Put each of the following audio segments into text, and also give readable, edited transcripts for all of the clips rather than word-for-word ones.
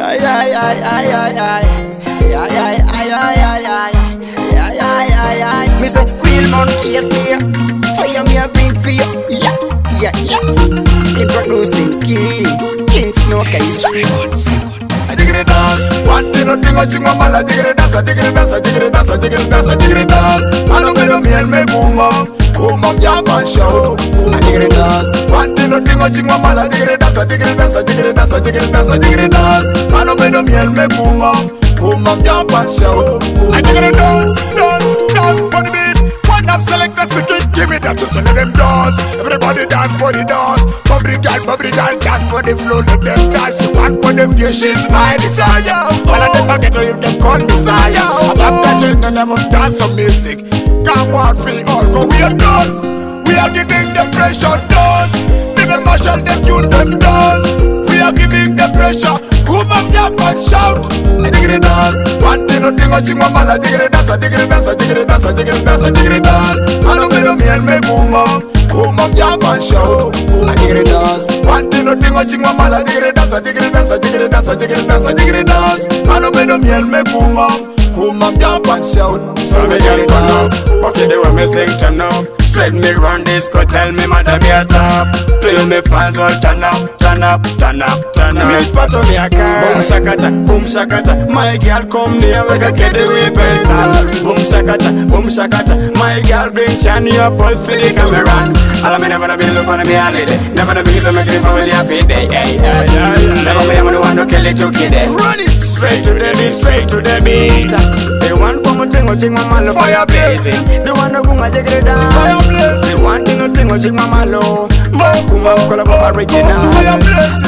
Me say real monkey is me. Fire me a bring for you. Yeah. Introducing King Snokhi. Ajegere dance, one day nothing a ching mama. Ajegere dance, ajegere dance, ajegere dance, ajegere dance, ajegere dance. Mano melo mi el me kumam jump and shout. Ajegere dance, one day nothing a ching mama. Ajegere dance, ajegere dance, ajegere dance, ajegere dance, ajegere dance. Mano melo mi el me kumam jump and shout. Ajegere dance, for the beat. One up select the stick, give me that to let them dance. Everybody dance for the dance. Bubble girl, dance for the flow. Let them dance. One for the few, she's my desire. All of them I get to you, them call me sire. I'm dancing and I'm dance some music. Come on, free all, go we are dance. We are giving them pressure, dance. People marshal them, tune them dance. We are giving them pressure. Kumam jump and shout. Ajegere dance, one day nothing a ching mama. Ajegere dance, ajegere dance, ajegere dance, ajegere dance, ajegere dance. Mano melo mi el me kumam jump and shout. ajegere dance, One day nothing a ching mama. Ajegere dance, ajegere dance, ajegere dance, ajegere dance, ajegere dance. Mano melo mi el me kumam jump and shout. So me girl come up, okay the way me sing turn up. Straight me run this, go tell me mother me a top. Play me fans all turn up, turn up, turn up, turn up. Me spot on me a car. Boom shakata, my girl come near, we go get the weapons. Boom shakata, my girl bring shiny up all for the camera. All me never be look on me holiday, never be so make it family happy day. Never be I'm the one who kill it to kid. Run it straight to the beat, straight to the beat. They want for me ching my man fire blazing. They want to go Ajegere dance. They want to ching my man low. Kumam collab original.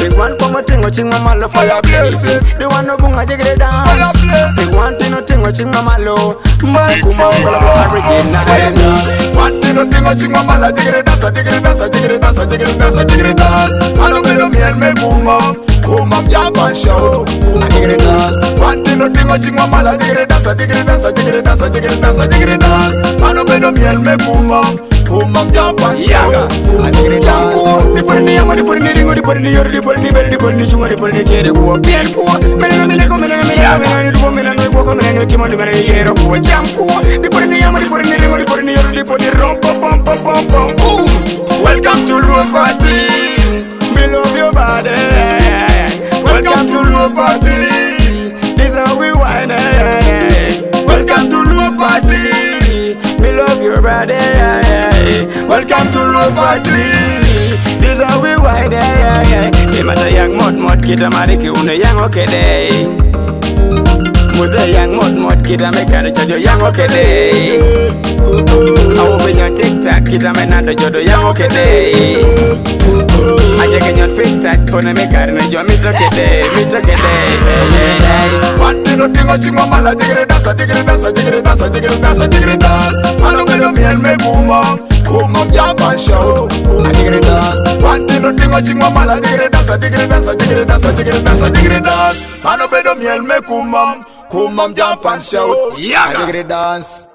They want for me ching my man fire blazing. They want to go Ajegere dance. They want to ching my man low. Kumam collab original. One day nothing a ching mama. Ajegere dance, ajegere dance, ajegere dance, ajegere dance, ajegere dance. Mano melo mi el me kumam jump and shout. ajegere dance, One day nothing a ching mama. Ajegere dance, ajegere dance, ajegere dance, ajegere dance, ajegere dance. Mano melo mi el me kumam jump and shout. ajegere dance. Di put in the yama, di put in the ringo, di put in the yor, di put in the berry, di put in the sugar, di put in the cherry, go bien cool. Men no me lego, men no me lego, men no me lego, go men no timon, men no yero, go jam cool. Di put in the yama, di put in the ringo, di put in the yor, di put in the rum, pum pum pum pum pum boom. Welcome to Low Party. Me love your body. Welcome to Low Party. This how we whine. Welcome to Low Party. Me love your body. Welcome to Low Party. This how we whine. Me mata yang mod kita mari ki una yang okay day. Muze yang mod kita me kare chajo yang okay day. Awo benyon TikTok kita me nando jodo yang okay day. Ajegere nyon TikTok kone me kare na jo mi toke day. One day nothing a ching mama. Ajegere dance, ajegere dance, ajegere dance, ajegere dance, ajegere dance. Mano melo mi el me kumam jump and shout. Ajegere dance, One day nothing a ching mama. Ajegere dance, ajegere dance, ajegere dance, ajegere dance, ajegere dance. Mano melo mi el me kumam jump and shout. ajegere dance.